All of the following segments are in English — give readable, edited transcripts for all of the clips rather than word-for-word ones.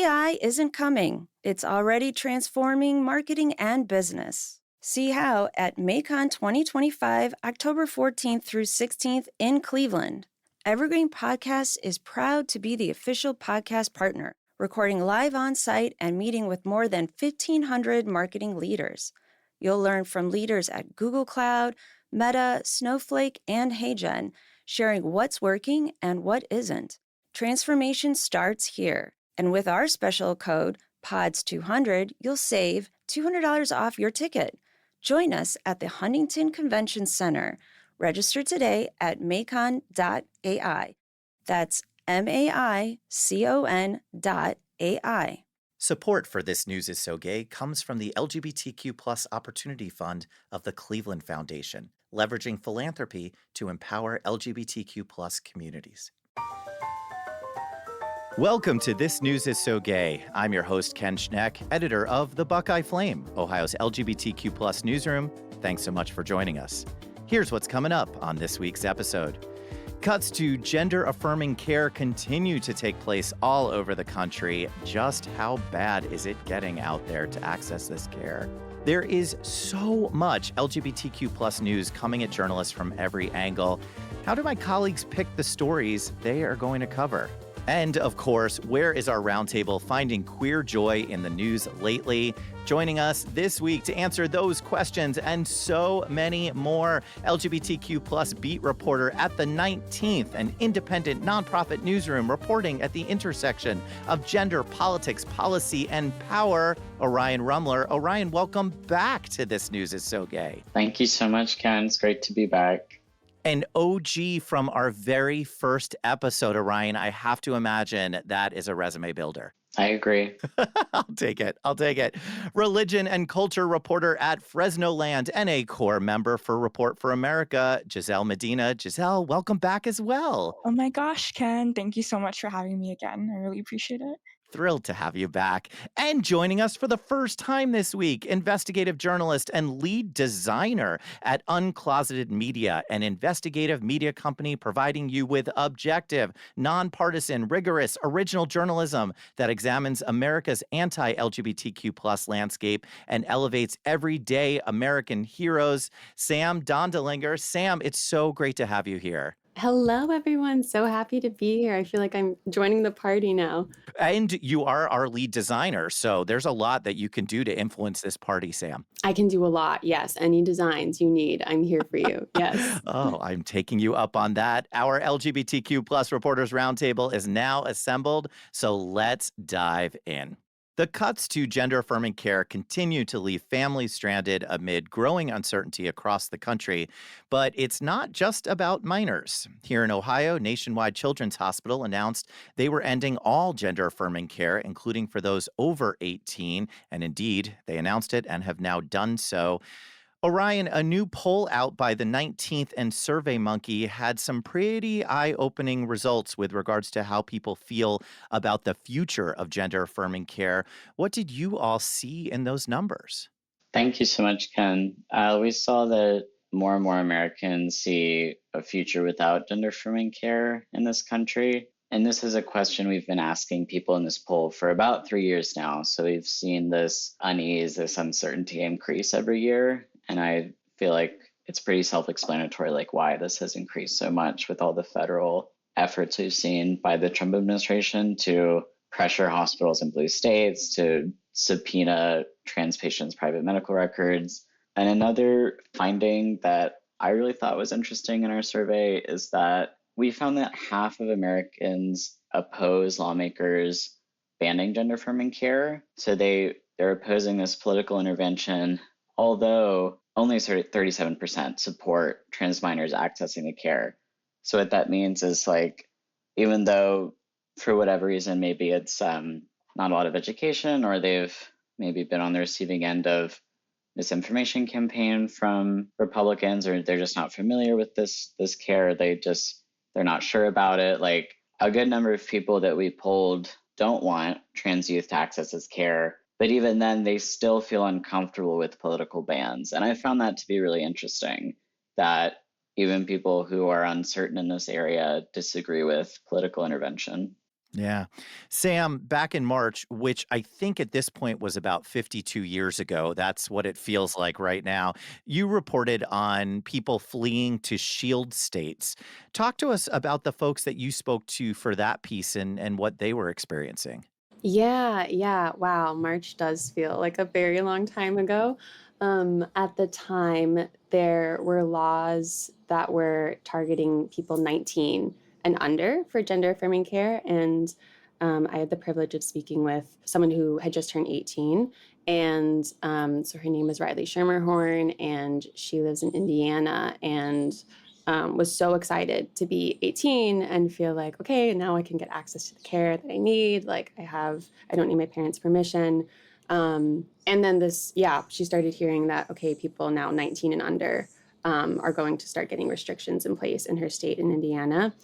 AI isn't coming. It's already transforming marketing and business. See how at MACON 2025, October 14th through 16th in Cleveland. Evergreen Podcasts is proud to be the official podcast partner, recording live on site and meeting with more than 1,500 marketing leaders. You'll learn from leaders at Google Cloud, Meta, Snowflake, and HeyGen, sharing what's working and what isn't. Transformation starts here. And with our special code, PODS200, you'll save $200 off your ticket. Join us at the Huntington Convention Center. Register today at macon.ai. That's MAICON.ai. Support for This News is So Gay comes from the LGBTQ Plus Opportunity Fund of the Cleveland Foundation, leveraging philanthropy to empower LGBTQ plus communities. Welcome to This News is So Gay. I'm your host, Ken Schneck, editor of the Buckeye Flame, Ohio's LGBTQ plus newsroom. Thanks so much for joining us. Here's what's coming up on this week's episode. Cuts to gender-affirming care continue to take place all over the country. Just how bad is it getting out there to access this care? There is so much LGBTQ plus news coming at journalists from every angle. How do my colleagues pick the stories they are going to cover? And, of course, where is our roundtable finding queer joy in the news lately? Joining us this week to answer those questions and so many more, LGBTQ plus beat reporter at the 19th, an independent nonprofit newsroom reporting at the intersection of gender, politics, policy, and power, Orion Rummler. Orion, welcome back to This News is So Gay. Thank you so much, Ken. It's great to be back. An OG from our very first episode, Orion. I have to imagine that is a resume builder. I agree. I'll take it. Religion and culture reporter at Fresnoland and a core member for Report for America, Gisselle Medina. Gisselle, welcome back as well. Oh my gosh, Ken. Thank you so much for having me again. I really appreciate it. Thrilled to have you back. And joining us for the first time this week, investigative journalist and lead designer at Uncloseted Media, an investigative media company providing you with objective, nonpartisan, rigorous, original journalism that examines America's anti-LGBTQ plus landscape and elevates everyday American heroes. Sam Donndelinger. Sam, it's so great to have you here. Hello, everyone. So happy to be here. I feel like I'm joining the party now. And you are our lead designer, so there's a lot that you can do to influence this party, Sam. I can do a lot. Yes. Any designs you need, I'm here for you. Yes. Oh, I'm taking you up on that. Our LGBTQ plus reporters roundtable is now assembled, so let's dive in. The cuts to gender-affirming care continue to leave families stranded amid growing uncertainty across the country. But it's not just about minors. Here in Ohio, Nationwide Children's Hospital announced they were ending all gender-affirming care, including for those over 18. And indeed, they announced it and have now done so. Orion, a new poll out by the 19th and SurveyMonkey had some pretty eye-opening results with regards to how people feel about the future of gender-affirming care. What did you all see in those numbers? Thank you so much, Ken. We saw that more and more Americans see a future without gender-affirming care in this country. And this is a question we've been asking people in this poll for about 3 years now. So we've seen this unease, this uncertainty increase every year. And I feel like it's pretty self-explanatory, like why this has increased so much with all the federal efforts we've seen by the Trump administration to pressure hospitals in blue states, to subpoena trans patients' private medical records. And another finding that I really thought was interesting in our survey is that we found that half of Americans oppose lawmakers banning gender-affirming care. So they're opposing this political intervention, although only 37% support trans minors accessing the care. So what that means is, like, even though for whatever reason, maybe it's not a lot of education, or they've maybe been on the receiving end of misinformation campaign from Republicans, or they're just not familiar with this care, they're not sure about it. Like, a good number of people that we polled don't want trans youth to access this care. But even then, they still feel uncomfortable with political bans. And I found that to be really interesting, that even people who are uncertain in this area disagree with political intervention. Yeah. Sam, back in March, which I think at this point was about 52 years ago, that's what it feels like right now, you reported on people fleeing to shield states. Talk to us about the folks that you spoke to for that piece and what they were experiencing. Yeah, yeah. Wow, March does feel like a very long time ago. At the time, there were laws that were targeting people 19 and under for gender affirming care. And I had the privilege of speaking with someone who had just turned 18. And so her name is Riley Schermerhorn, and she lives in Indiana. And was so excited to be 18 and feel like, okay, now I can get access to the care that I need. Like I don't need my parents' permission. And then she started hearing that, okay, people now 19 and under are going to start getting restrictions in place in her state in Indiana.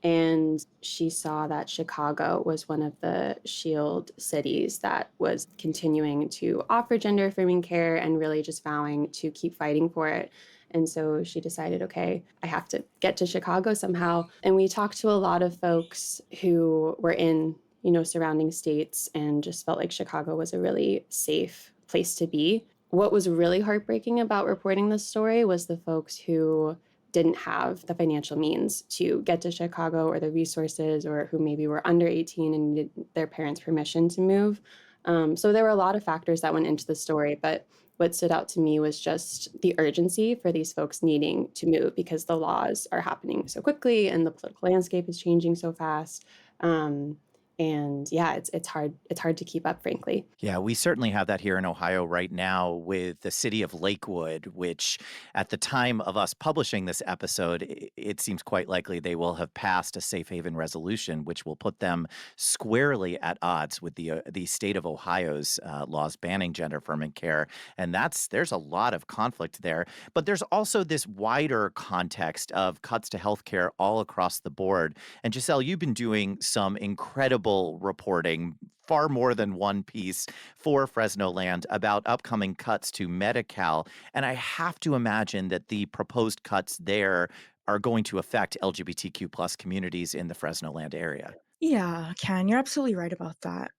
And she saw that Chicago was one of the shield cities that was continuing to offer gender affirming care and really just vowing to keep fighting for it. And so she decided, okay, I have to get to Chicago somehow. And we talked to a lot of folks who were in, surrounding states and just felt like Chicago was a really safe place to be. What was really heartbreaking about reporting this story was the folks who didn't have the financial means to get to Chicago or the resources, or who maybe were under 18 and needed their parents' permission to move. So there were a lot of factors that went into the story, but what stood out to me was just the urgency for these folks needing to move because the laws are happening so quickly and the political landscape is changing so fast. Um, and yeah, it's hard to keep up, frankly. Yeah, we certainly have that here in Ohio right now with the city of Lakewood, which at the time of us publishing this episode, it seems quite likely they will have passed a safe haven resolution, which will put them squarely at odds with the state of Ohio's laws banning gender affirming care. And there's a lot of conflict there. But there's also this wider context of cuts to healthcare all across the board. And Gisselle, you've been doing some incredible reporting, far more than one piece for Fresnoland about upcoming cuts to Medi-Cal. And I have to imagine that the proposed cuts there are going to affect LGBTQ plus communities in the Fresnoland area. Yeah, Ken, you're absolutely right about that.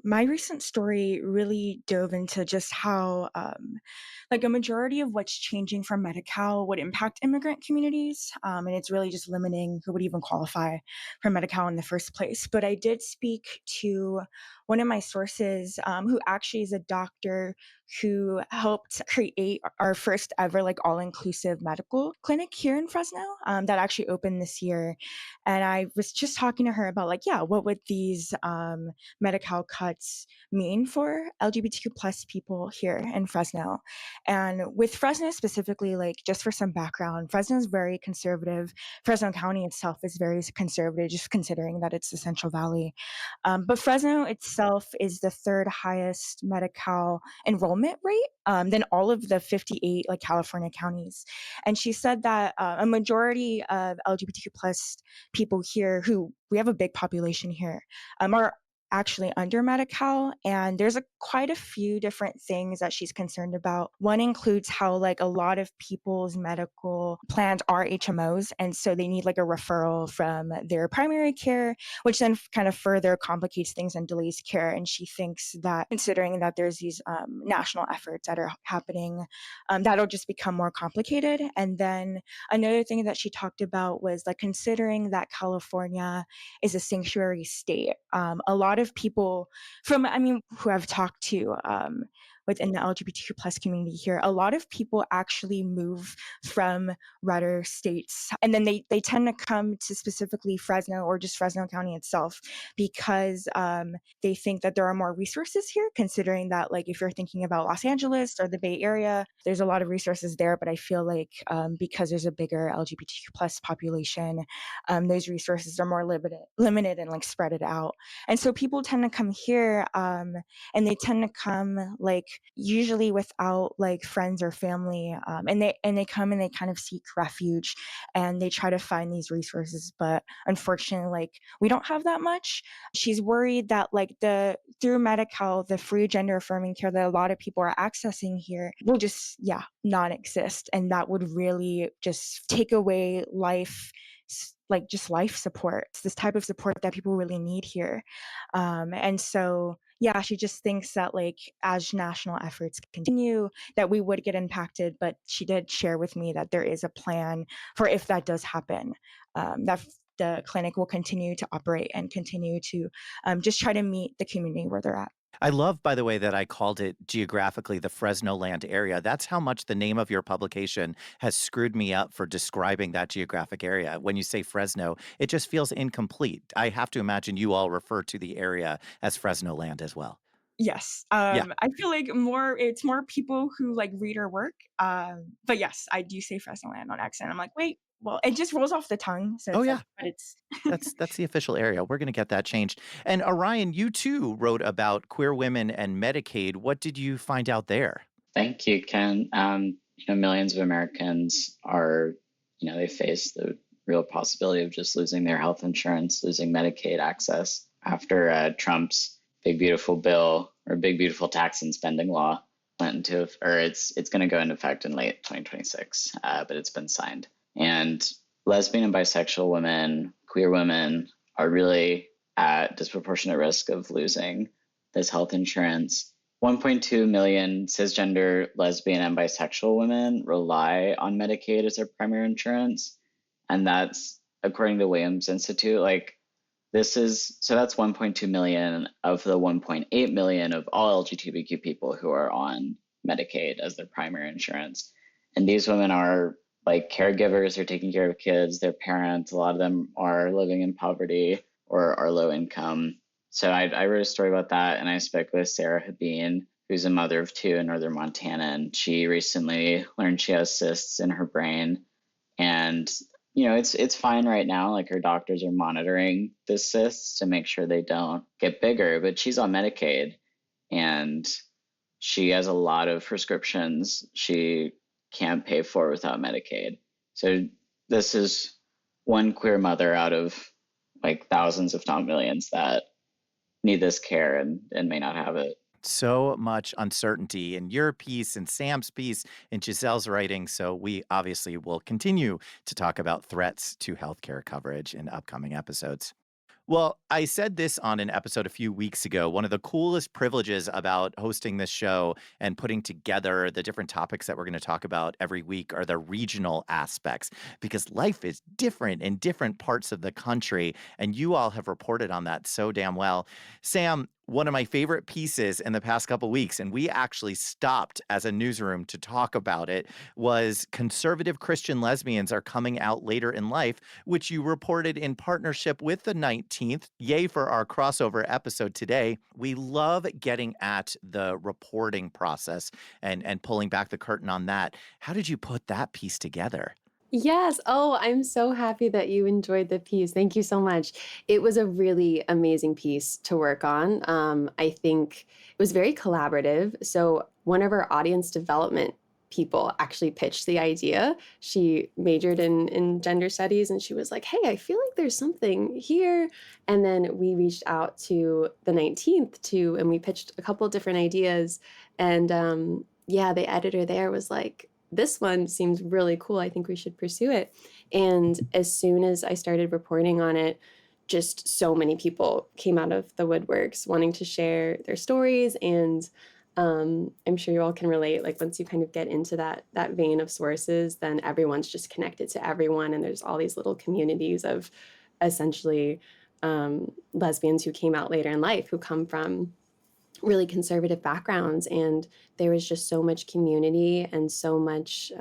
My recent story really dove into just how, like, a majority of what's changing from Medi-Cal would impact immigrant communities, and it's really just limiting who would even qualify for Medi-Cal in the first place. But I did speak to one of my sources, who actually is a doctor who helped create our first ever, like, all-inclusive medical clinic here in Fresno, that actually opened this year. And I was just talking to her about, like, yeah, what would these Medi-Cal cuts mean for LGBTQ plus people here in Fresno? And with Fresno specifically, like, just for some background, Fresno is very conservative. Fresno County itself is very conservative, just considering that it's the Central Valley. But Fresno itself is the third highest Medi-Cal enrollment rate than all of the 58 like California counties. And she said that a majority of LGBTQ plus people here, who we have a big population here, are actually under Medi-Cal, and there's quite a few different things that she's concerned about. One includes how, like, a lot of people's medical plans are HMOs, and so they need like a referral from their primary care, which then kind of further complicates things and delays care. And she thinks that, considering that there's these national efforts that are happening, that'll just become more complicated. And then another thing that she talked about was, like, considering that California is a sanctuary state. A lot of people who I've talked to within the LGBTQ plus community here, a lot of people actually move from redder states, and then they tend to come to specifically Fresno or just Fresno County itself because they think that there are more resources here. Considering that, like, if you're thinking about Los Angeles or the Bay Area, there's a lot of resources there, but I feel like because there's a bigger LGBTQ plus population, those resources are more limited and, like, spread it out. And so people tend to come here, and they tend to come, like, usually without like friends or family, and they come and they kind of seek refuge, and they try to find these resources. But unfortunately, like, we don't have that much. She's worried that, like, through Medi-Cal, the free gender affirming care that a lot of people are accessing here will just not exist, and that would really just take away life like just life support. It's this type of support that people really need here. And so, yeah, she just thinks that like as national efforts continue, that we would get impacted. But she did share with me that there is a plan for if that does happen, that the clinic will continue to operate and continue to just try to meet the community where they're at. I love, by the way, that I called it geographically the Fresnoland area. That's how much the name of your publication has screwed me up for describing that geographic area. When you say Fresno, it just feels incomplete. I have to imagine you all refer to the area as Fresnoland as well. Yes. Yeah. I feel like it's more people who like read our work. But yes, I do say Fresnoland on accident. I'm like, wait, well, it just rolls off the tongue. So Oh, it's yeah. like, but it's That's the official area. We're going to get that changed. And Orion, you too wrote about queer women and Medicaid. What did you find out there? Thank you, Ken. Millions of Americans are, they face the real possibility of just losing their health insurance, losing Medicaid access after Trump's big beautiful bill or big beautiful tax and spending law went into, or it's going to go into effect in late 2026, but it's been signed. And lesbian and bisexual women, queer women are really at disproportionate risk of losing this health insurance. 1.2 million cisgender lesbian and bisexual women rely on Medicaid as their primary insurance. And that's according to Williams Institute. That's 1.2 million of the 1.8 million of all LGBTQ people who are on Medicaid as their primary insurance. And these women are like caregivers who are taking care of kids, their parents. A lot of them are living in poverty or are low income. So I wrote a story about that, and I spoke with Sarah Habeen, who's a mother of two in northern Montana, and she recently learned she has cysts in her brain. And it's fine right now. Like, her doctors are monitoring the cysts to make sure they don't get bigger, but she's on Medicaid and she has a lot of prescriptions she can't pay for without Medicaid. So this is one queer mother out of like thousands, if not millions, that need this care and may not have it. So much uncertainty in your piece and Sam's piece and Giselle's writing. So we obviously will continue to talk about threats to healthcare coverage in upcoming episodes. Well, I said this on an episode a few weeks ago. One of the coolest privileges about hosting this show and putting together the different topics that we're going to talk about every week are the regional aspects, because life is different in different parts of the country. And you all have reported on that so damn well. Sam, one of my favorite pieces in the past couple weeks, and we actually stopped as a newsroom to talk about it, was conservative Christian lesbians are coming out later in life, which you reported in partnership with the 19th. Yay for our crossover episode today. We love getting at the reporting process and pulling back the curtain on that. How did you put that piece together? Yes. Oh, I'm so happy that you enjoyed the piece. Thank you so much. It was a really amazing piece to work on. I think it was very collaborative. So one of our audience development people actually pitched the idea. She majored in gender studies, and she was like, hey, I feel like there's something here. And then we reached out to the 19th and we pitched a couple of different ideas. And the editor there was like, this one seems really cool. I think we should pursue it. And as soon as I started reporting on it, just so many people came out of the woodworks wanting to share their stories. And I'm sure you all can relate. Like, once you kind of get into that vein of sources, then everyone's just connected to everyone. And there's all these little communities of essentially lesbians who came out later in life, who come from really conservative backgrounds, and there was just so much community and so much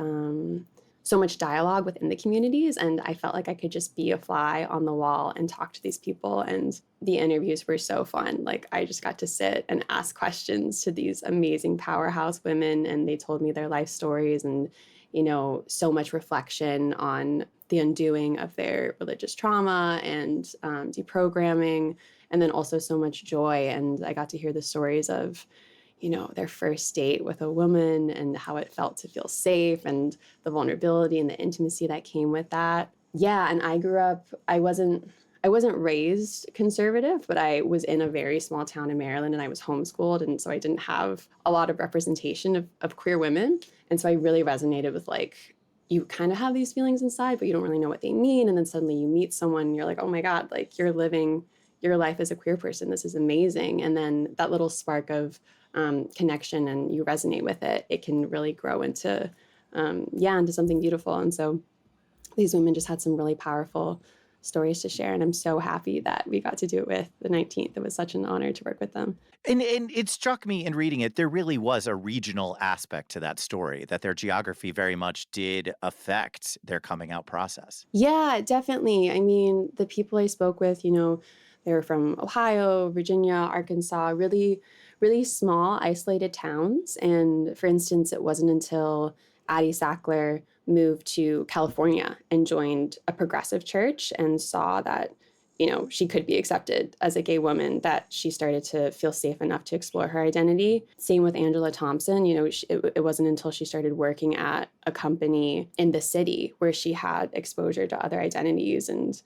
dialogue within the communities, and I felt like I could just be a fly on the wall and talk to these people, and the interviews were so fun. Like, I just got to sit and ask questions to these amazing powerhouse women, and they told me their life stories, and so much reflection on the undoing of their religious trauma and deprogramming, and then also so much joy. And I got to hear the stories of, their first date with a woman and how it felt to feel safe, and the vulnerability and the intimacy that came with that. Yeah, and I grew up, I wasn't raised conservative, but I was in a very small town in Maryland, and I was homeschooled, and so I didn't have a lot of representation of queer women. And so I really resonated with like you kind of have these feelings inside, but you don't really know what they mean. And then suddenly you meet someone and you're like, oh my God, like you're living your life as a queer person. This is amazing. And then that little spark of connection and you resonate with it, it can really grow into, into something beautiful. And so these women just had some really powerful stories to share. And I'm so happy that we got to do it with the 19th. It was such an honor to work with them. And it struck me in reading it, there really was a regional aspect to that story, that their geography very much did affect their coming out process. Yeah, definitely. I mean, the people I spoke with, they were from Ohio, Virginia, Arkansas, really, really small, isolated towns. And for instance, it wasn't until Addie Sackler moved to California and joined a progressive church and saw that, she could be accepted as a gay woman, that she started to feel safe enough to explore her identity. Same with Angela Thompson. It wasn't until she started working at a company in the city where she had exposure to other identities. And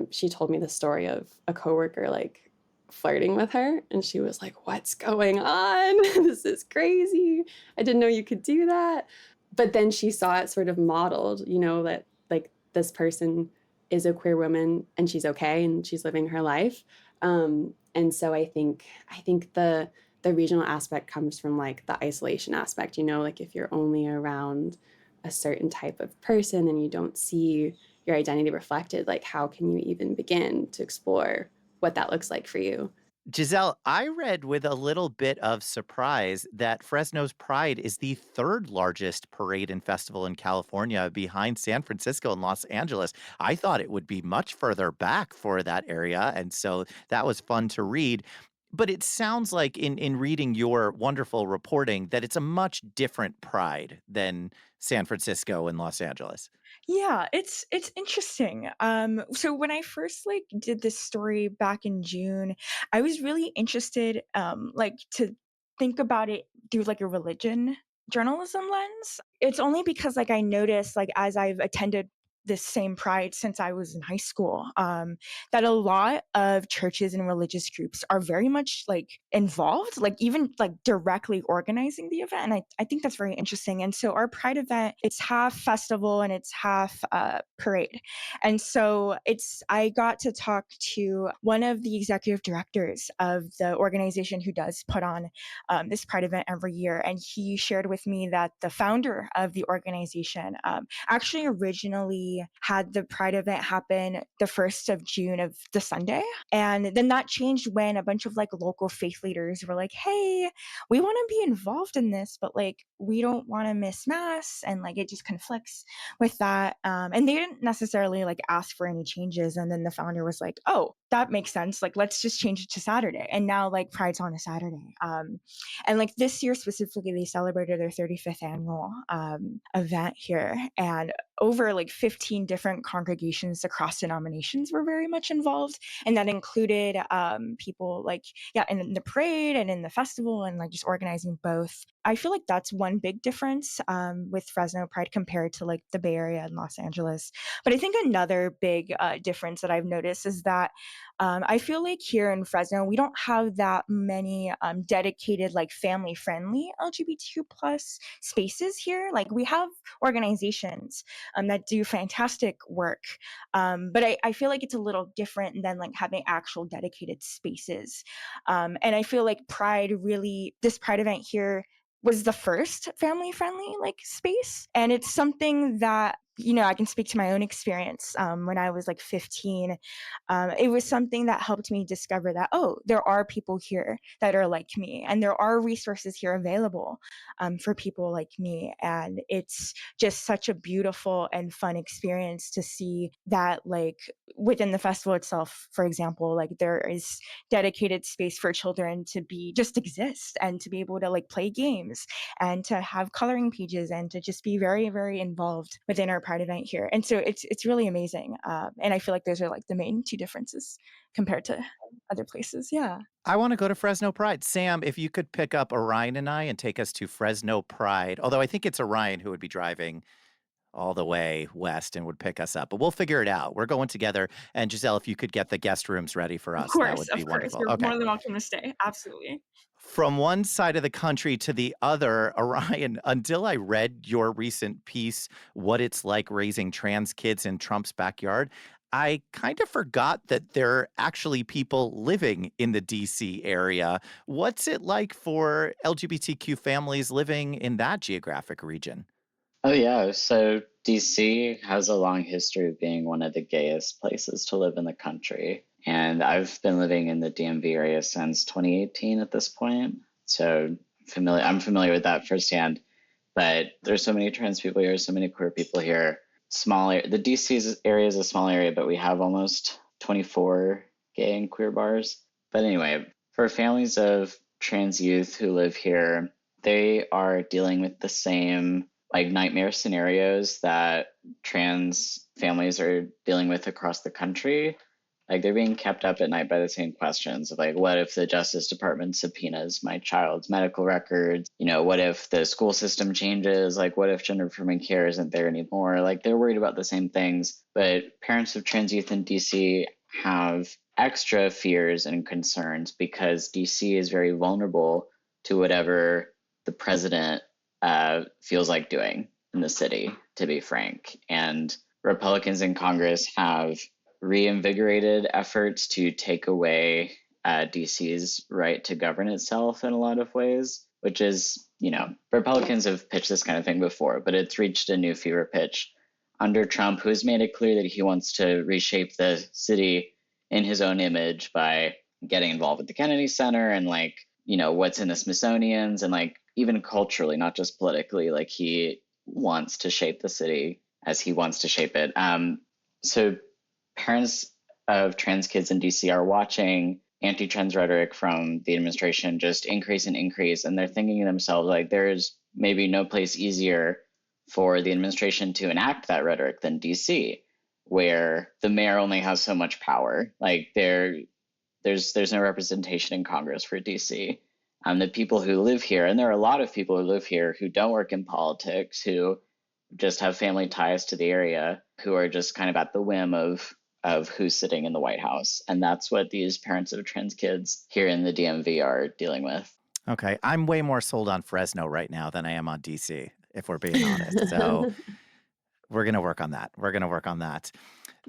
she told me the story of a coworker like flirting with her, and she was like, "What's going on? This is crazy. I didn't know you could do that." But then she saw it sort of modeled, that like this person is a queer woman and she's okay and she's living her life. And so I think the regional aspect comes from like the isolation aspect, like if you're only around a certain type of person and you don't see your identity reflected, like how can you even begin to explore what that looks like for you? Gisselle, I read with a little bit of surprise that Fresno's Pride is the third largest parade and festival in California behind San Francisco and Los Angeles. I thought it would be much further back for that area. And so that was fun to read. But it sounds like in reading your wonderful reporting that it's a much different pride than San Francisco and Los Angeles. Yeah, it's interesting. So when I first like did this story back in June, I was really interested, like to think about it through like a religion journalism lens. It's only because like I noticed like as I've attended this same pride since I was in high school, that a lot of churches and religious groups are very much like involved, like even like directly organizing the event. And I think that's very interesting. And so our pride event, it's half festival and it's half parade. And so I got to talk to one of the executive directors of the organization who does put on this pride event every year. And he shared with me that the founder of the organization actually originally had the pride event happen the 1st of June of the Sunday. And then that changed when a bunch of like local faith leaders were like, hey, we want to be involved in this, but like we don't want to miss mass. And like it just conflicts with that. And they didn't necessarily like ask for any changes. And then the founder was like, oh, that makes sense. Like, let's just change it to Saturday. And now like Pride's on a Saturday. And like this year specifically, they celebrated their 35th annual event here. And over like 15 different congregations across denominations were very much involved. And that included people like, yeah, in the parade and in the festival and like just organizing both. I feel like that's one big difference with Fresno Pride compared to like the Bay Area and Los Angeles. But I think another big difference that I've noticed is that I feel like here in Fresno, we don't have that many dedicated, like family-friendly LGBTQ plus spaces here. Like we have organizations that do fantastic work, but I feel like it's a little different than like having actual dedicated spaces. And I feel like this Pride event here was the first family friendly like space, and it's something that I can speak to my own experience. When I was like 15, it was something that helped me discover that, oh, there are people here that are like me, and there are resources here available for people like me. And it's just such a beautiful and fun experience to see that, like, within the festival itself, for example, like there is dedicated space for children to just exist and to be able to like play games and to have coloring pages and to just be very, very involved within our Pride event here. And so it's really amazing. And I feel like those are like the main two differences compared to other places. Yeah. I want to go to Fresno Pride. Sam, if you could pick up Orion and I and take us to Fresno Pride, although I think it's Orion who would be driving all the way west and would pick us up. But we'll figure it out. We're going together. And Gisselle, if you could get the guest rooms ready for us, that would be Of course. wonderful. You're Okay. more than welcome to stay. Absolutely. From one side of the country to the other, Orion, until I read your recent piece, What It's Like Raising Trans Kids in Trump's Backyard, I kind of forgot that there are actually people living in the DC area. What's it like for LGBTQ families living in that geographic region? Oh, yeah. So DC has a long history of being one of the gayest places to live in the country. And I've been living in the DMV area since 2018 at this point. So I'm familiar with that firsthand. But there's so many trans people here, so many queer people here. The DC area is a small area, but we have almost 24 gay and queer bars. But anyway, for families of trans youth who live here, they are dealing with the same like nightmare scenarios that trans families are dealing with across the country. Like they're being kept up at night by the same questions of like, what if the Justice Department subpoenas my child's medical records? What if the school system changes? Like, what if gender-affirming care isn't there anymore? Like they're worried about the same things. But parents of trans youth in DC have extra fears and concerns because DC is very vulnerable to whatever the president feels like doing in the city, to be frank. And Republicans in Congress have reinvigorated efforts to take away DC's right to govern itself in a lot of ways, which is, Republicans have pitched this kind of thing before, but it's reached a new fever pitch under Trump, who has made it clear that he wants to reshape the city in his own image by getting involved with the Kennedy Center and what's in the Smithsonian's and even culturally, not just politically, he wants to shape the city as he wants to shape it. So parents of trans kids in DC are watching anti-trans rhetoric from the administration just increase and increase, and they're thinking to themselves, there's maybe no place easier for the administration to enact that rhetoric than DC, where the mayor only has so much power. There's no representation in Congress for DC. The people who live here, and there are a lot of people who live here who don't work in politics, who just have family ties to the area, who are just kind of at the whim of who's sitting in the White House. And that's what these parents of trans kids here in the DMV are dealing with. Okay. I'm way more sold on Fresno right now than I am on DC, if we're being honest. So we're going to work on that.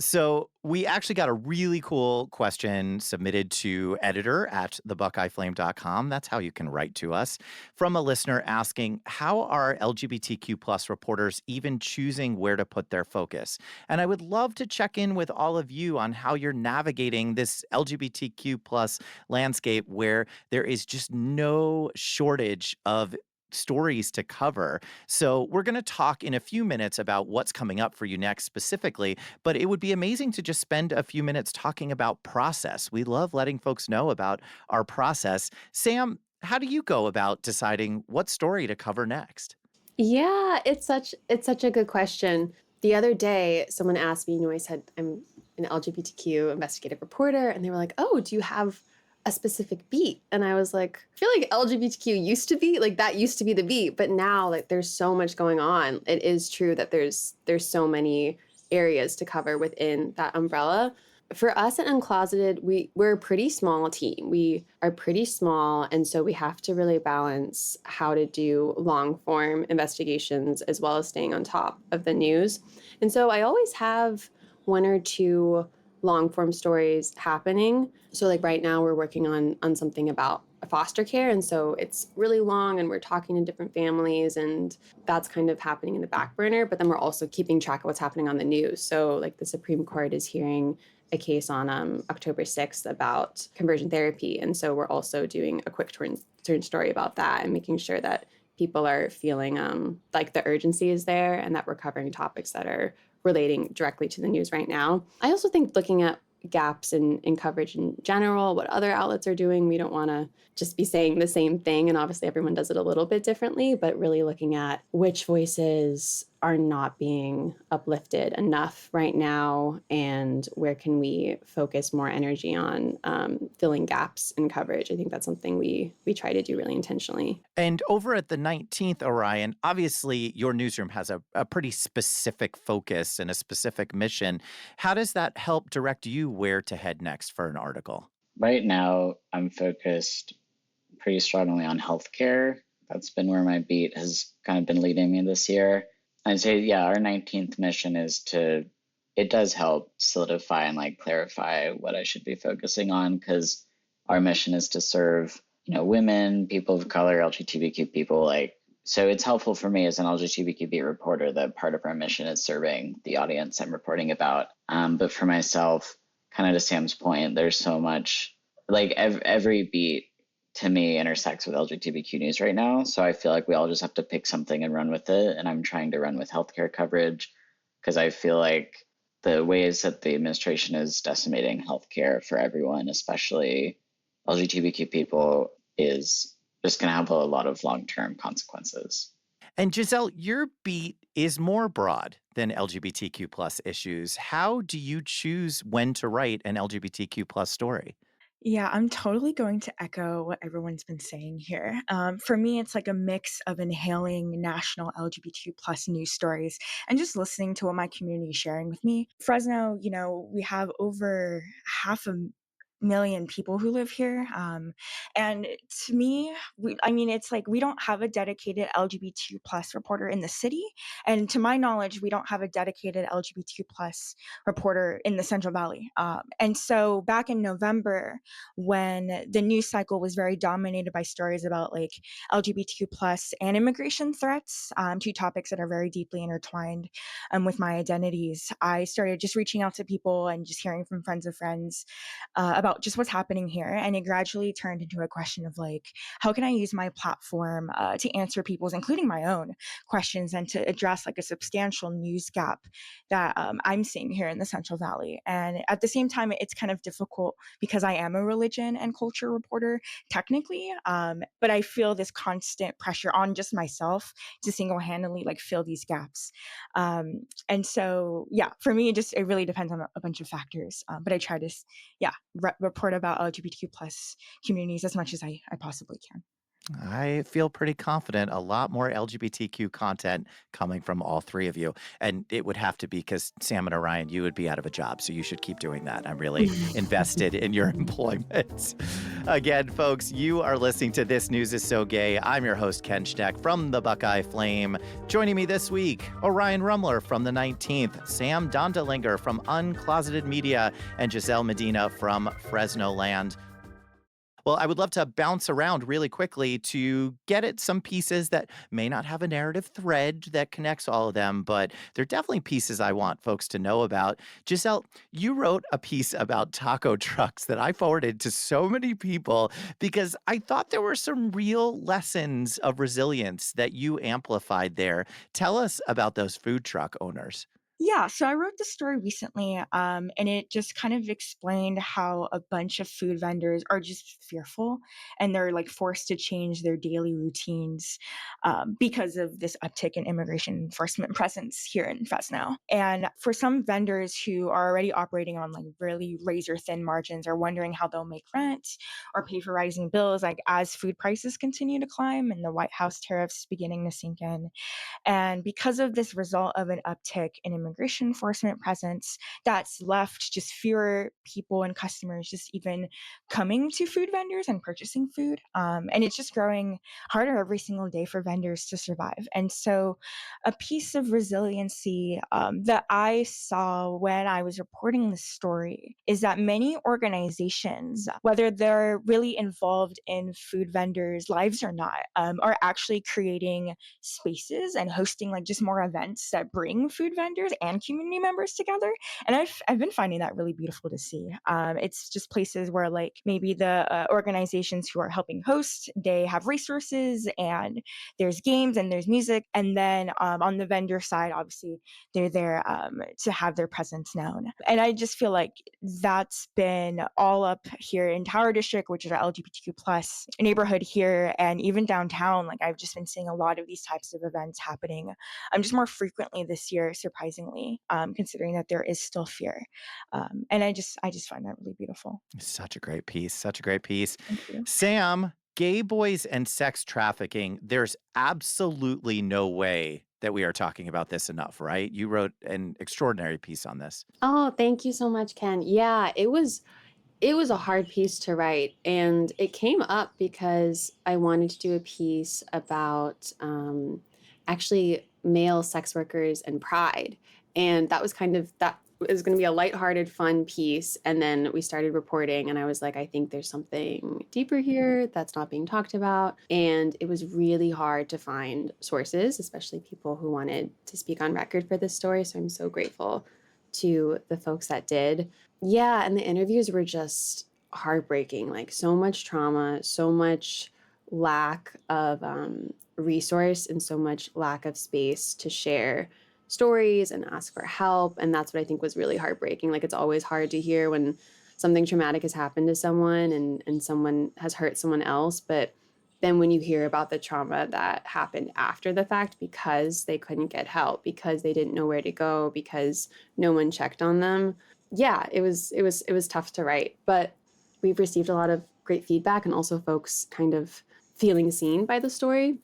So we actually got a really cool question submitted to editor@thebuckeyeflame.com. That's how you can write to us, from a listener asking, how are LGBTQ plus reporters even choosing where to put their focus? And I would love to check in with all of you on how you're navigating this LGBTQ plus landscape where there is just no shortage of stories to cover. So we're going to talk in a few minutes about what's coming up for you next specifically, but it would be amazing to just spend a few minutes talking about process. We love letting folks know about our process. Sam, how do you go about deciding what story to cover next? Yeah, it's such a good question. The other day, someone asked me, I said I'm an LGBTQ investigative reporter, and they were like, "Oh, do you have a specific beat?" And I was like, I feel like LGBTQ used to be that used to be the beat, but now there's so much going on. It is true that there's so many areas to cover within that umbrella. For us at Uncloseted, we're a pretty small team. We are pretty small, and so we have to really balance how to do long form investigations as well as staying on top of the news. And so I always have one or two long form stories happening. So right now we're working on something about foster care. And so it's really long and we're talking to different families, and that's kind of happening in the back burner. But then we're also keeping track of what's happening on the news. So the Supreme Court is hearing a case on October 6th about conversion therapy. And so we're also doing a quick turn story about that and making sure that people are feeling the urgency is there and that we're covering topics that are relating directly to the news right now. I also think looking at gaps in coverage in general, what other outlets are doing, we don't want to just be saying the same thing. And obviously everyone does it a little bit differently, but really looking at which voices are not being uplifted enough right now, and where can we focus more energy on filling gaps in coverage. I think that's something we try to do really intentionally. And over at the 19th, Orion, obviously your newsroom has a pretty specific focus and a specific mission. How does that help direct you where to head next for an article? Right now, I'm focused pretty strongly on healthcare. That's been where my beat has kind of been leading me this year. I'd say, yeah, our 19th mission it does help solidify and like clarify what I should be focusing on, because our mission is to serve, women, people of color, LGBTQ people. So it's helpful for me as an LGBTQ beat reporter that part of our mission is serving the audience I'm reporting about. But for myself, kind of to Sam's point, there's so much, like every beat to me intersects with LGBTQ news right now. So I feel like we all just have to pick something and run with it. And I'm trying to run with healthcare coverage because I feel like the ways that the administration is decimating healthcare for everyone, especially LGBTQ people, is just going to have a lot of long-term consequences. And Gisselle, your beat is more broad than LGBTQ plus issues. How do you choose when to write an LGBTQ plus story? Yeah, I'm totally going to echo what everyone's been saying here. For me, it's like a mix of inhaling national LGBTQ plus news stories and just listening to what my community is sharing with me. Fresno, we have over half a million people who live here. And to me, it's like we don't have a dedicated LGBTQ plus reporter in the city. And to my knowledge, we don't have a dedicated LGBTQ plus reporter in the Central Valley. And so back in November, when the news cycle was very dominated by stories about like LGBTQ plus and immigration threats, two topics that are very deeply intertwined with my identities, I started just reaching out to people and just hearing from friends of friends about just what's happening here. And it gradually turned into a question of like, how can I use my platform to answer people's, including my own, questions and to address like a substantial news gap that I'm seeing here in the Central Valley. And at the same time, it's kind of difficult because I am a religion and culture reporter technically, but I feel this constant pressure on just myself to single-handedly like fill these gaps. And so, yeah, for me, it really depends on a bunch of factors. But I try to, report about LGBTQ plus communities as much as I possibly can. I feel pretty confident a lot more LGBTQ content coming from all three of you. And it would have to be because Sam and Orion, you would be out of a job. So you should keep doing that. I'm really invested in your employment. Again, folks, you are listening to This News is So Gay. I'm your host, Ken Schneck from the Buckeye Flame. Joining me this week, Orion Rummler from the 19th, Sam Donndelinger from Uncloseted Media, and Gisselle Medina from Fresnoland. Well, I would love to bounce around really quickly to get at some pieces that may not have a narrative thread that connects all of them, but they're definitely pieces I want folks to know about. Gisselle, you wrote a piece about taco trucks that I forwarded to so many people because I thought there were some real lessons of resilience that you amplified there. Tell us about those food truck owners. Yeah, so I wrote this story recently, and it just kind of explained how a bunch of food vendors are just fearful and they're like forced to change their daily routines because of this uptick in immigration enforcement presence here in Fresno. And for some vendors who are already operating on like really razor thin margins are wondering how they'll make rent or pay for rising bills, like as food prices continue to climb and the White House tariffs beginning to sink in. And because of this result of an uptick in immigration enforcement presence, that's left just fewer people and customers just even coming to food vendors and purchasing food. And it's just growing harder every single day for vendors to survive. And so, a piece of resiliency that I saw when I was reporting this story is that many organizations, whether they're really involved in food vendors' lives or not, are actually creating spaces and hosting like just more events that bring food vendors and community members together. And I've been finding that really beautiful to see. It's just places where like maybe the organizations who are helping host, they have resources and there's games and there's music. And then on the vendor side, obviously they're there to have their presence known. And I just feel like that's been all up here in Tower District, which is our LGBTQ plus neighborhood here, and even downtown. Like I've just been seeing a lot of these types of events happening just more frequently this year, surprisingly, considering that there is still fear. And I just find that really beautiful. Such a great piece. Such a great piece. Thank you. Sam, gay boys and sex trafficking, there's absolutely no way that we are talking about this enough, right? You wrote an extraordinary piece on this. Oh, thank you so much, Ken. Yeah, it was a hard piece to write, and it came up because I wanted to do a piece about actually male sex workers and pride. And that was it was going to be a lighthearted, fun piece. And then we started reporting, and I was like, I think there's something deeper here that's not being talked about. And it was really hard to find sources, especially people who wanted to speak on record for this story. So I'm so grateful to the folks that did. Yeah, and the interviews were just heartbreaking, like so much trauma, so much lack of resource, and so much lack of space to share stories and ask for help. And that's what I think was really heartbreaking. Like, it's always hard to hear when something traumatic has happened to someone and someone has hurt someone else. But then when you hear about the trauma that happened after the fact, because they couldn't get help, because they didn't know where to go, because no one checked on them, yeah, it was tough to write. But we've received a lot of great feedback, and also folks kind of feeling seen by the story,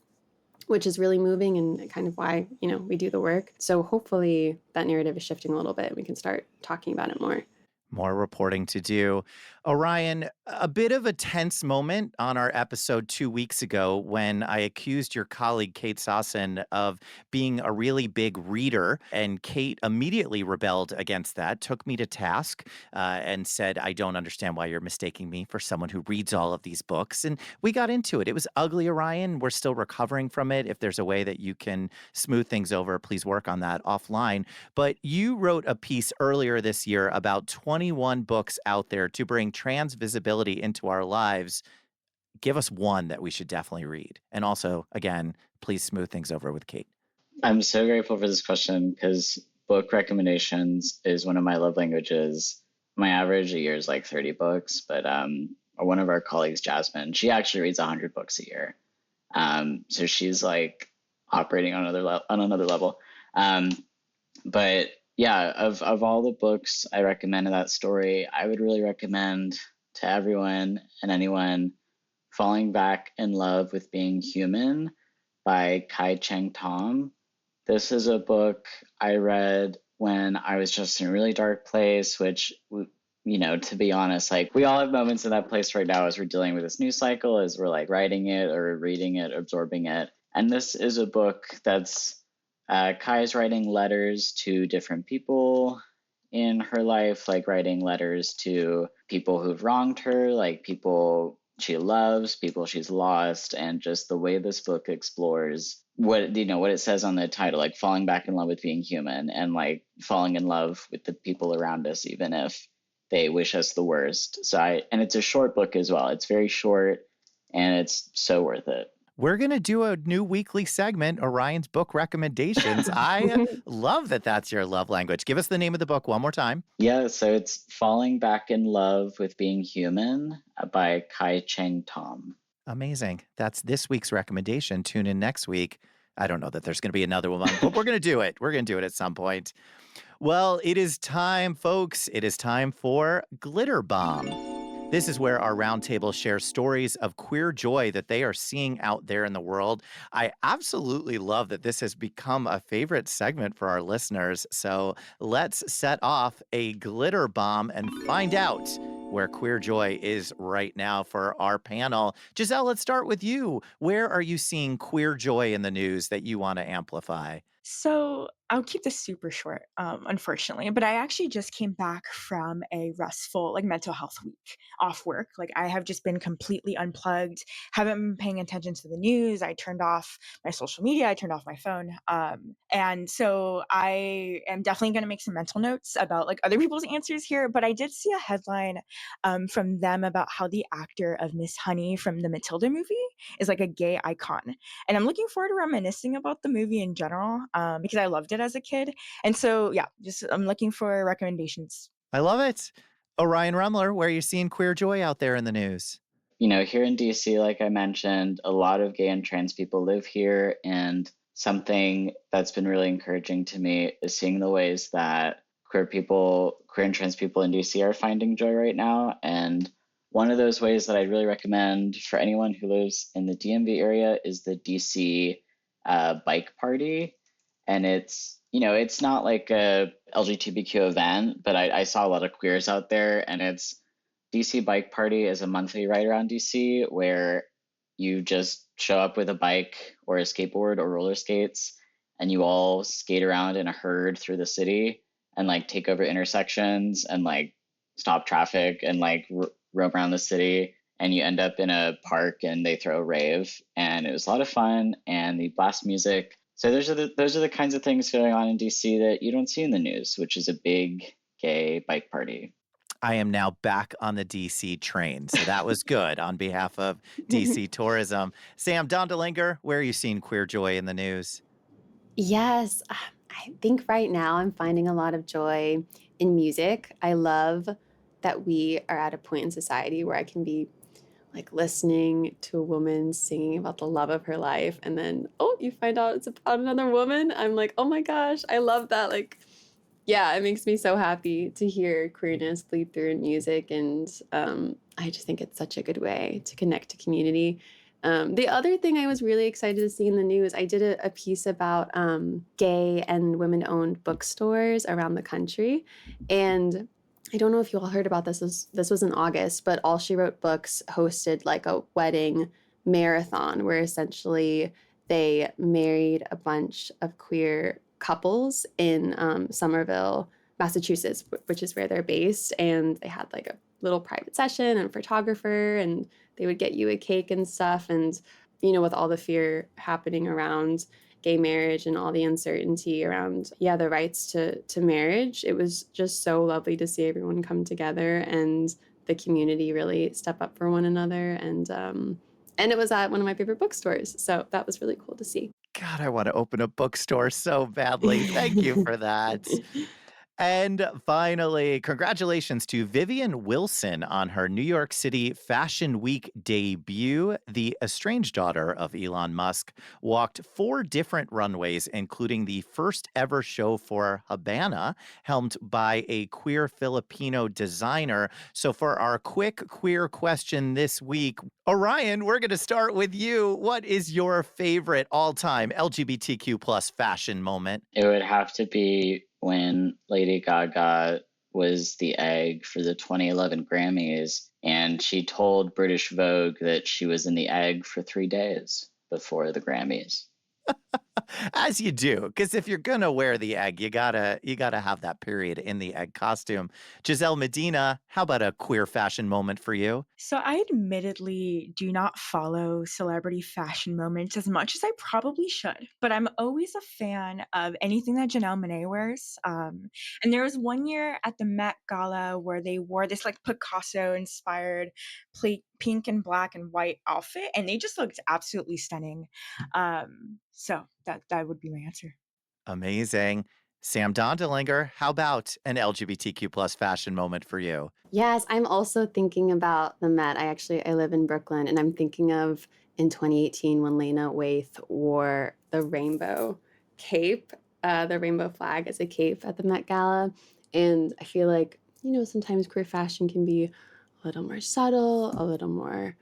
which is really moving and kind of why, we do the work. So hopefully that narrative is shifting a little bit. We can start talking about it more. More reporting to do. Orion, a bit of a tense moment on our episode 2 weeks ago when I accused your colleague, Kate Sossin, of being a really big reader. And Kate immediately rebelled against that, took me to task, and said, I don't understand why you're mistaking me for someone who reads all of these books. And we got into it. It was ugly, Orion. We're still recovering from it. If there's a way that you can smooth things over, please work on that offline. But you wrote a piece earlier this year about 21 books out there to bring trans visibility into our lives. Give us one that we should definitely read. And also, again, please smooth things over with Kate. I'm so grateful for this question because book recommendations is one of my love languages. My average a year is like 30 books, but one of our colleagues, Jasmine, she actually reads 100 books a year. So she's like operating on another level. But yeah, of all the books I recommend in that story, I would really recommend to everyone and anyone Falling Back in Love with Being Human by Kai Cheng Tom. This is a book I read when I was just in a really dark place, which, to be honest, like we all have moments in that place right now as we're dealing with this news cycle, as we're like writing it or reading it, absorbing it. And this is a book that's Kai's writing letters to different people in her life, like writing letters to people who've wronged her, like people she loves, people she's lost, and just the way this book explores what it says on the title, like falling back in love with being human, and like falling in love with the people around us, even if they wish us the worst. And it's a short book as well. It's very short, and it's so worth it. We're going to do a new weekly segment, Orion's book recommendations. I love that that's your love language. Give us the name of the book one more time. Yeah, so it's Falling Back in Love with Being Human by Kai Cheng Tom. Amazing. That's this week's recommendation. Tune in next week. I don't know that there's going to be another one, but we're going to do it. We're going to do it at some point. Well, it is time, folks. It is time for Glitter Bomb. This is where our roundtable shares stories of queer joy that they are seeing out there in the world. I absolutely love that this has become a favorite segment for our listeners. So let's set off a glitter bomb and find out where queer joy is right now for our panel. Gisselle, let's start with you. Where are you seeing queer joy in the news that you want to amplify? So I'll keep this super short, unfortunately, but I actually just came back from a restful, like, mental health week off work. Like, I have just been completely unplugged, haven't been paying attention to the news. I turned off my social media, I turned off my phone. And so I am definitely going to make some mental notes about like other people's answers here. But I did see a headline from them about how the actor of Miss Honey from the Matilda movie is like a gay icon. And I'm looking forward to reminiscing about the movie in general because I loved it as a kid. And so, yeah, just I'm looking for recommendations. I love it. Orion Rummler, where are you seeing queer joy out there in the news? Here in DC, like I mentioned, a lot of gay and trans people live here. And something that's been really encouraging to me is seeing the ways that queer and trans people in DC are finding joy right now. And one of those ways that I really recommend for anyone who lives in the DMV area is the DC bike party. And it's not like a LGBTQ event, but I saw a lot of queers out there, and it's DC Bike Party is a monthly ride around DC where you just show up with a bike or a skateboard or roller skates, and you all skate around in a herd through the city and like take over intersections and like stop traffic and like roam around the city. And you end up in a park and they throw a rave, and it was a lot of fun, and they blast music. So those are the kinds of things going on in DC that you don't see in the news, which is a big gay bike party. I am now back on the DC train, so that was good on behalf of DC tourism. Sam, Donndelinger, where are you seeing queer joy in the news? Yes, I think right now I'm finding a lot of joy in music. I love that we are at a point in society where I can be like listening to a woman singing about the love of her life, and then, oh, you find out it's about another woman. I'm like, oh my gosh, I love that. Like, yeah, it makes me so happy to hear queerness bleed through in music. And I just think it's such a good way to connect to community. The other thing I was really excited to see in the news, I did a piece about gay and women-owned bookstores around the country. And I don't know if you all heard about this. This was in August, but All She Wrote Books hosted like a wedding marathon where essentially they married a bunch of queer couples in Somerville, Massachusetts, which is where they're based. And they had like a little private session and photographer, and they would get you a cake and stuff. And, with all the fear happening around gay marriage and all the uncertainty around, the rights to marriage, it was just so lovely to see everyone come together and the community really step up for one another. And it was at one of my favorite bookstores. So that was really cool to see. God, I want to open a bookstore so badly. Thank you for that. And finally, congratulations to Vivian Wilson on her New York City Fashion Week debut. The estranged daughter of Elon Musk walked 4 different runways, including the first ever show for Habana, helmed by a queer Filipino designer. So for our quick queer question this week, Orion, we're going to start with you. What is your favorite all-time LGBTQ plus fashion moment? It would have to be when Lady Gaga was the egg for the 2011 Grammys, and she told British Vogue that she was in the egg for 3 days before the Grammys. As you do, because if you're gonna wear the egg, you gotta have that period in the egg costume. Gisselle Medina, how about a queer fashion moment for you? So I admittedly do not follow celebrity fashion moments as much as I probably should, but I'm always a fan of anything that Janelle Monáe wears. And there was one year at the Met Gala where they wore this like Picasso-inspired pink and black and white outfit, and they just looked absolutely stunning. So that would be my answer. Amazing. Sam Donndelinger, how about an LGBTQ plus fashion moment for you? Yes, I'm also thinking about the Met. I live in Brooklyn, and I'm thinking of in 2018 when Lena Waithe wore the rainbow cape, the rainbow flag as a cape at the Met Gala. And I feel like, sometimes queer fashion can be a little more subtle, a little more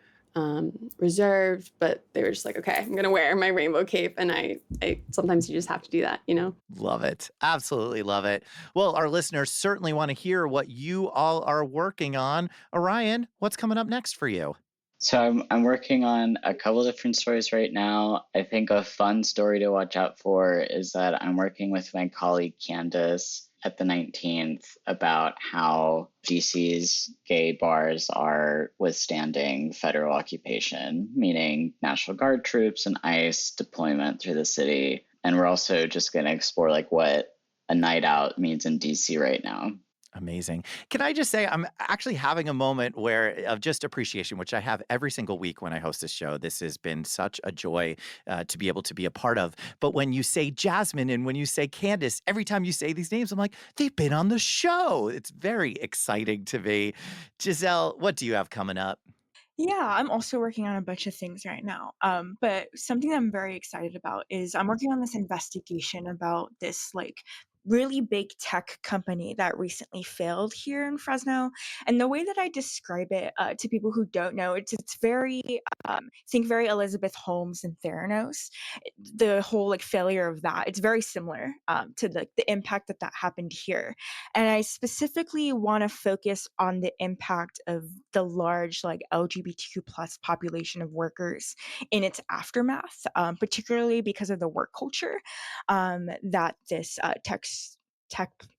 reserved, but they were just like, okay, I'm going to wear my rainbow cape. And I sometimes you just have to do that, Love it. Absolutely love it. Well, our listeners certainly want to hear what you all are working on. Orion, what's coming up next for you? So I'm working on a couple different stories right now. I think a fun story to watch out for is that I'm working with my colleague Candace at the 19th about how DC's gay bars are withstanding federal occupation, meaning National Guard troops and ICE deployment through the city. And we're also just going to explore like what a night out means in DC right now. Amazing. Can I just say, I'm actually having a moment of just appreciation, which I have every single week when I host this show. This has been such a joy to be able to be a part of. But when you say Jasmine and when you say Candace, every time you say these names, I'm like, they've been on the show. It's very exciting to me. Gisselle, what do you have coming up? Yeah, I'm also working on a bunch of things right now. But something that I'm very excited about is I'm working on this investigation about this really big tech company that recently failed here in Fresno. And the way that I describe it to people who don't know, it's very think very Elizabeth Holmes and Theranos. The whole failure of that, it's very similar to the impact that happened here. And I specifically want to focus on the impact of the large LGBTQ plus population of workers in its aftermath, particularly because of the work culture that this tech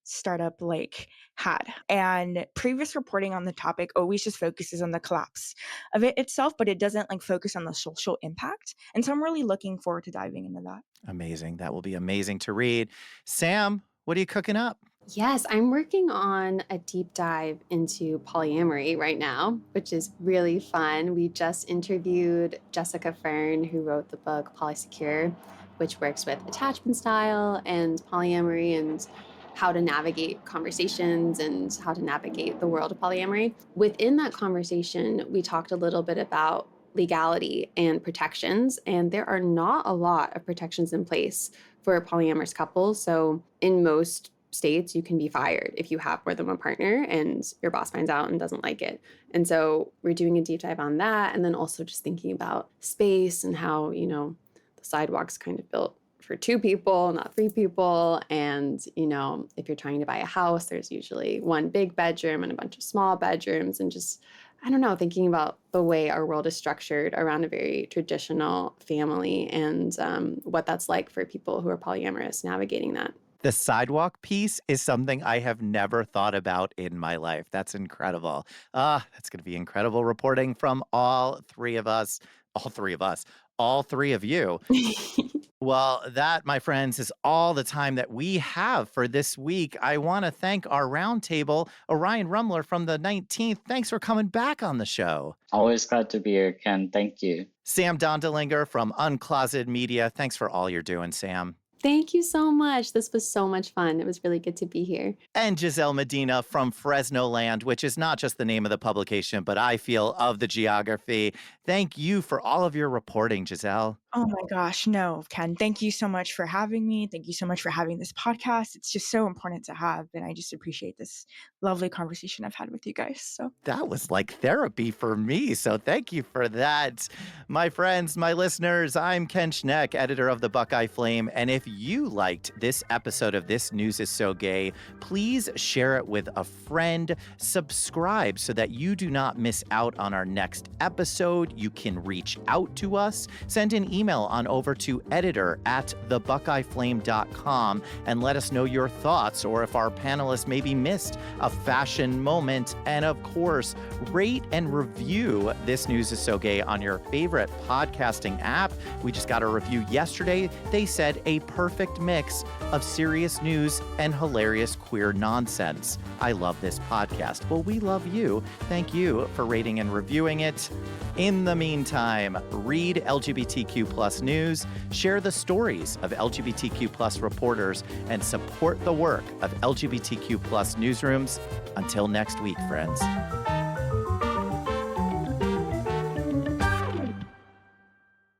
startup had. And previous reporting on the topic always just focuses on the collapse of it itself, but it doesn't focus on the social impact. And so I'm really looking forward to diving into that. Amazing. That will be amazing to read. Sam, what are you cooking up? Yes, I'm working on a deep dive into polyamory right now, which is really fun. We just interviewed Jessica Fern, who wrote the book Polysecure, which works with attachment style and polyamory and how to navigate conversations and how to navigate the world of polyamory. Within that conversation, we talked a little bit about legality and protections, and there are not a lot of protections in place for polyamorous couples. So in most states, you can be fired if you have more than one partner and your boss finds out and doesn't like it. And so we're doing a deep dive on that. And then also just thinking about space and how, the sidewalk's kind of built for 2 people, not 3 people. And, if you're trying to buy a house, there's usually one big bedroom and a bunch of small bedrooms. And just, I don't know, thinking about the way our world is structured around a very traditional family and what that's like for people who are polyamorous navigating that. The sidewalk piece is something I have never thought about in my life. That's incredible. That's going to be incredible reporting from all three of you. Well, that, my friends, is all the time that we have for this week. I want to thank our roundtable, Orion Rummler from the 19th. Thanks for coming back on the show. Always glad to be here, Ken. Thank you. Sam Donndelinger from Uncloseted Media. Thanks for all you're doing, Sam. Thank you so much. This was so much fun. It was really good to be here. And Gisselle Medina from Fresnoland, which is not just the name of the publication, but I feel of the geography. Thank you for all of your reporting, Gisselle. Oh my gosh, no, Ken. Thank you so much for having me. Thank you so much for having this podcast. It's just so important to have. And I just appreciate this lovely conversation I've had with you guys. So that was like therapy for me. So thank you for that. My friends, my listeners, I'm Ken Schneck, editor of the Buckeye Flame. And if you liked this episode of This News is So Gay, please share it with a friend. Subscribe so that you do not miss out on our next episode. You can reach out to us. Send an email on over to editor@thebuckeyeflame.com and let us know your thoughts, or if our panelists maybe missed a fashion moment. And of course, rate and review This News is So Gay on your favorite podcasting app. We just got a review yesterday. They said a perfect mix of serious news and hilarious queer nonsense. I love this podcast. Well, we love you. Thank you for rating and reviewing it. In the meantime, read LGBTQ plus news, share the stories of LGBTQ plus reporters, and support the work of LGBTQ plus newsrooms. Until next week, friends.